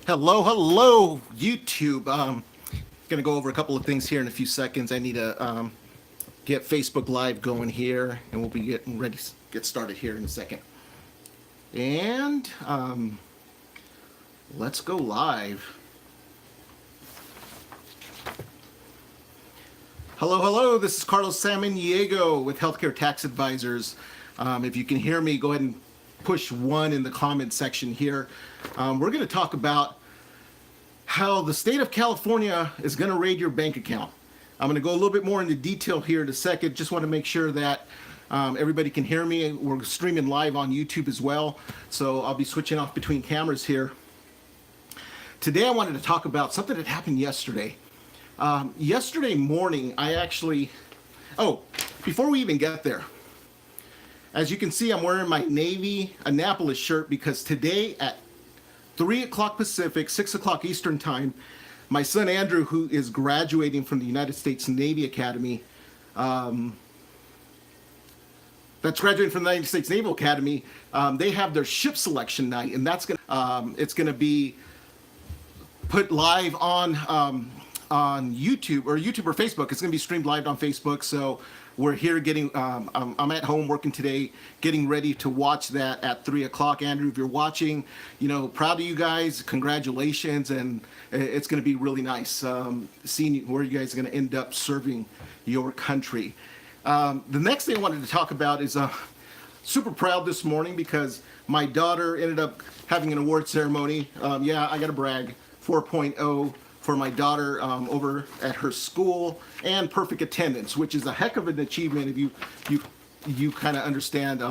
Hello, YouTube. Gonna go over a couple of things here in a few seconds. I need to get Facebook Live going here, and we'll be getting ready to get started here in a second. And let's go live. Hello. This is Carlos Samaniego with Healthcare Tax Advisors. If you can hear me, go ahead and push 1 in the comment section here. We're going to talk about how the state of California is going to raid your bank account. I'm going to go a little bit more into detail here in a second. Just want to make sure that everybody can hear me. We're streaming live on YouTube as well, so I'll be switching off between cameras here. Today I wanted to talk about something that happened yesterday. Yesterday morning, before we even get there, as you can see, I'm wearing my Navy Annapolis shirt because today at 3 o'clock Pacific, 6 o'clock Eastern time, my son Andrew, who is graduating from the United States Navy Academy, they have their ship selection night, and it's gonna be put live on YouTube or Facebook. It's gonna be streamed live on Facebook. So we're here I'm at home working today, getting ready to watch that at 3 o'clock. Andrew, if you're watching, proud of you guys, congratulations, and it's gonna be really nice seeing where you guys are gonna end up serving your country. The next thing I wanted to talk about is super proud this morning because my daughter ended up having an award ceremony. I gotta brag, 4.0 for my daughter over at her school, and perfect attendance, which is a heck of an achievement if you kind of understand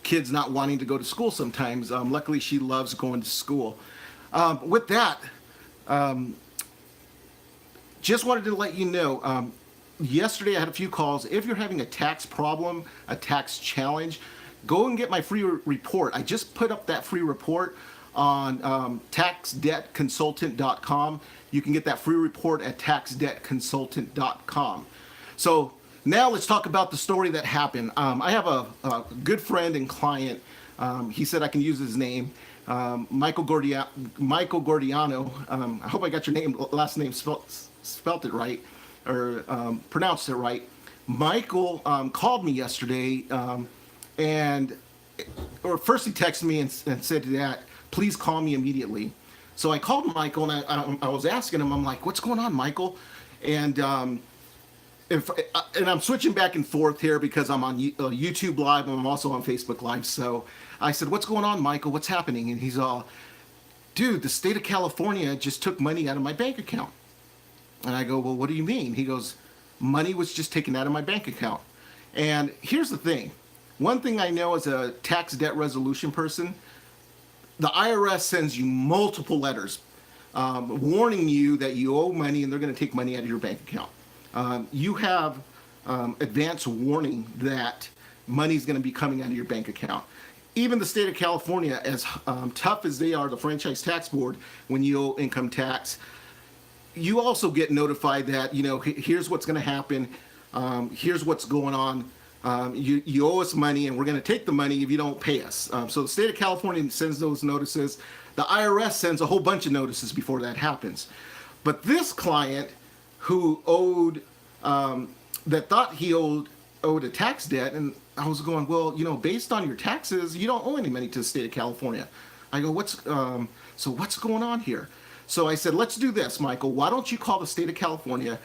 kids not wanting to go to school sometimes. Luckily, she loves going to school. With that, just wanted to let you know, yesterday I had a few calls. If you're having a tax problem, a tax challenge, go and get my free report. I just put up that free report on taxdebtconsultant.com. You can get that free report at taxdebtconsultant.com. So now let's talk about the story that happened. I have a good friend and client. He said I can use his name, Michael Gordiano. I hope I got your last name spelt it right, or pronounced it right. Michael called me yesterday, first he texted me and said that, please call me immediately. So I called Michael and I was asking him, I'm like, what's going on, Michael? And I'm switching back and forth here because I'm on YouTube Live and I'm also on Facebook Live. So I said, what's going on, Michael? What's happening? And he's all, dude, the state of California just took money out of my bank account. And I go, well, what do you mean? He goes, money was just taken out of my bank account. And here's the thing. One thing I know as a tax debt resolution person, the IRS sends you multiple letters warning you that you owe money and they're going to take money out of your bank account. You have advance warning that money is going to be coming out of your bank account. Even the state of California, as tough as they are, the Franchise Tax Board, when you owe income tax, you also get notified that, here's what's going to happen, here's what's going on. You owe us money and we're going to take the money if you don't pay us. So the state of California sends those notices. The IRS sends a whole bunch of notices before that happens. But this client who that thought he owed a tax debt, and I was going, well, based on your taxes, you don't owe any money to the state of California. I go, what's going on here? So I said, let's do this, Michael. Why don't you call the state of California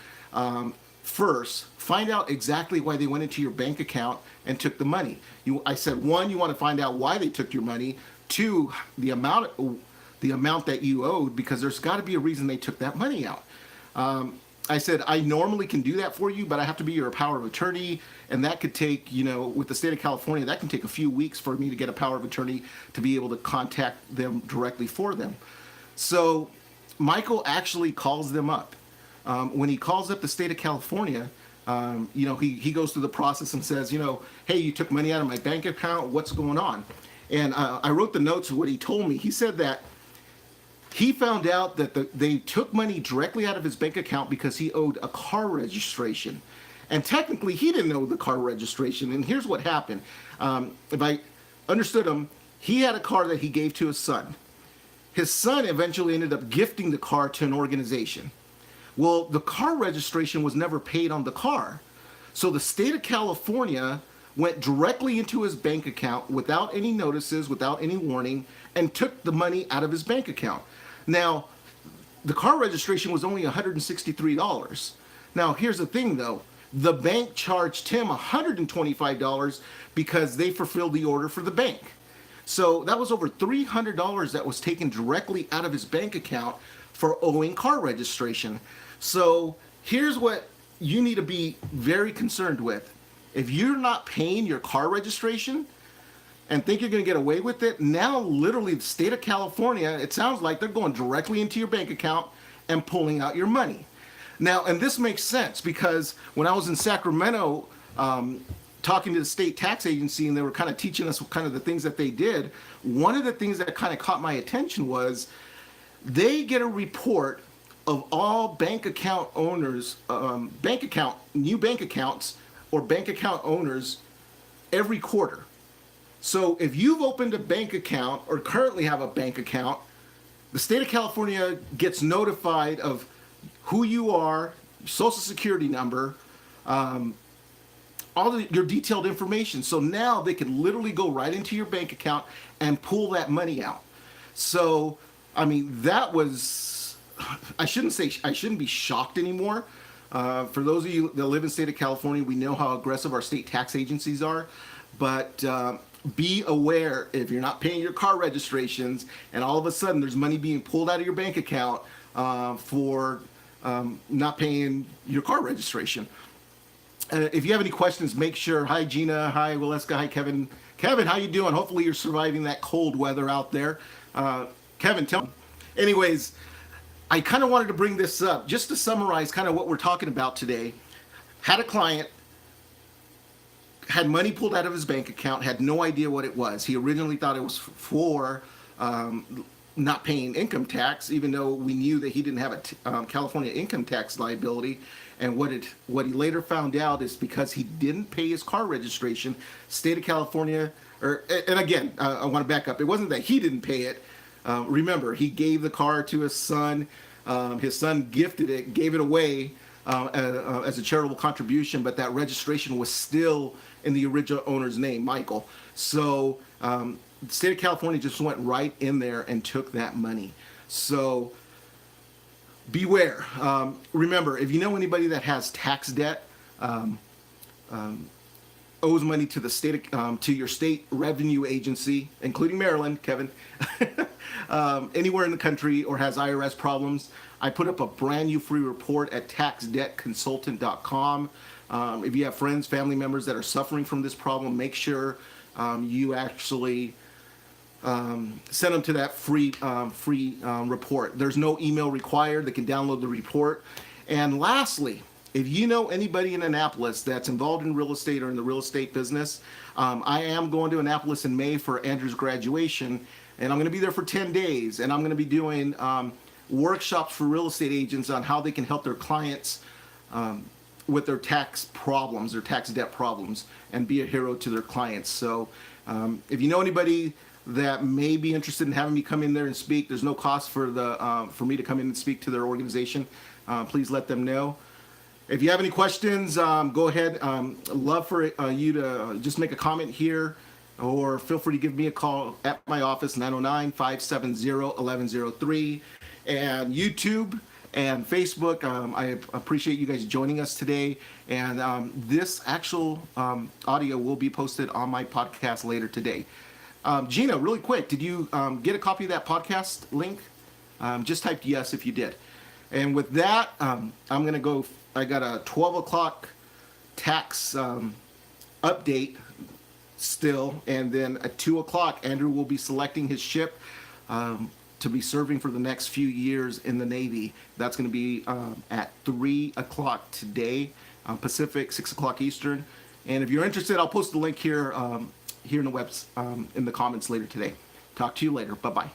first, find out exactly why they went into your bank account and took the money. I said, 1, you want to find out why they took your money. 2, the amount that you owed, because there's got to be a reason they took that money out. I said, I normally can do that for you, but I have to be your power of attorney, and that could take, with the state of California, that can take a few weeks for me to get a power of attorney to be able to contact them directly for them. So Michael actually calls them up. When he calls up the state of California, he goes through the process and says, hey, you took money out of my bank account. What's going on? And I wrote the notes of what he told me. He said that he found out that they took money directly out of his bank account because he owed a car registration. And technically, he didn't owe the car registration. And here's what happened. If I understood him, he had a car that he gave to his son. his son eventually ended up gifting the car to an organization. Well, the car registration was never paid on the car. So the state of California went directly into his bank account without any notices, without any warning, and took the money out of his bank account. Now, the car registration was only $163. Now, here's the thing though. The bank charged him $125 because they fulfilled the order for the bank. So that was over $300 that was taken directly out of his bank account for owing car registration. So here's what you need to be very concerned with. If you're not paying your car registration and think you're going to get away with it, now literally the state of California, it sounds like they're going directly into your bank account and pulling out your money. Now, and this makes sense because when I was in Sacramento talking to the state tax agency and they were kind of teaching us kind of the things that they did, one of the things that kind of caught my attention was they get a report of all bank account owners, new bank accounts or bank account owners every quarter. So if you've opened a bank account or currently have a bank account, the state of California gets notified of who you are, social security number, your detailed information. So now they can literally go right into your bank account and pull that money out. So, I mean, that was, I shouldn't be shocked anymore. For those of you that live in the state of California, we know how aggressive our state tax agencies are. But be aware if you're not paying your car registrations and all of a sudden there's money being pulled out of your bank account for not paying your car registration. If you have any questions, make sure. Hi, Gina. Hi, Waleska. Hi, Kevin. Kevin, how you doing? Hopefully you're surviving that cold weather out there. Kevin, tell me. Anyways, I kind of wanted to bring this up just to summarize kind of what we're talking about today. Had a client, had money pulled out of his bank account, had no idea what it was. He originally thought it was for not paying income tax, even though we knew that he didn't have a California income tax liability. And what he later found out is because he didn't pay his car registration, state of California, and again, I want to back up. It wasn't that he didn't pay it. Remember, he gave the car to his son. His son gifted it, gave it away as a charitable contribution, but that registration was still in the original owner's name, Michael. So the state of California just went right in there and took that money. So beware. Remember, if you know anybody that has tax debt, owes money to the state, to your state revenue agency, including Maryland, Kevin, anywhere in the country, or has IRS problems, I put up a brand new free report at taxdebtconsultant.com. If you have friends, family members that are suffering from this problem, make sure you actually send them to that free report. There's no email required. They can download the report. And lastly, if you know anybody in Annapolis that's involved in real estate or in the real estate business, I am going to Annapolis in May for Andrew's graduation, and I'm going to be there for 10 days, and I'm going to be doing workshops for real estate agents on how they can help their clients with their tax problems, their tax debt problems, and be a hero to their clients. So if you know anybody that may be interested in having me come in there and speak, there's no cost for me to come in and speak to their organization. Please let them know. If you have any questions, go ahead. Love for you to just make a comment here, or feel free to give me a call at my office, 909-570-1103. And YouTube and Facebook, I appreciate you guys joining us today. And this actual audio will be posted on my podcast later today. Gina, really quick, did you get a copy of that podcast link? Just type yes if you did. And with that, I'm going to go. I got a 12 o'clock tax update still. And then at 2 o'clock, Andrew will be selecting his ship to be serving for the next few years in the Navy. That's going to be at 3 o'clock today, Pacific, 6 o'clock Eastern. And if you're interested, I'll post the link here in the comments later today. Talk to you later. Bye-bye.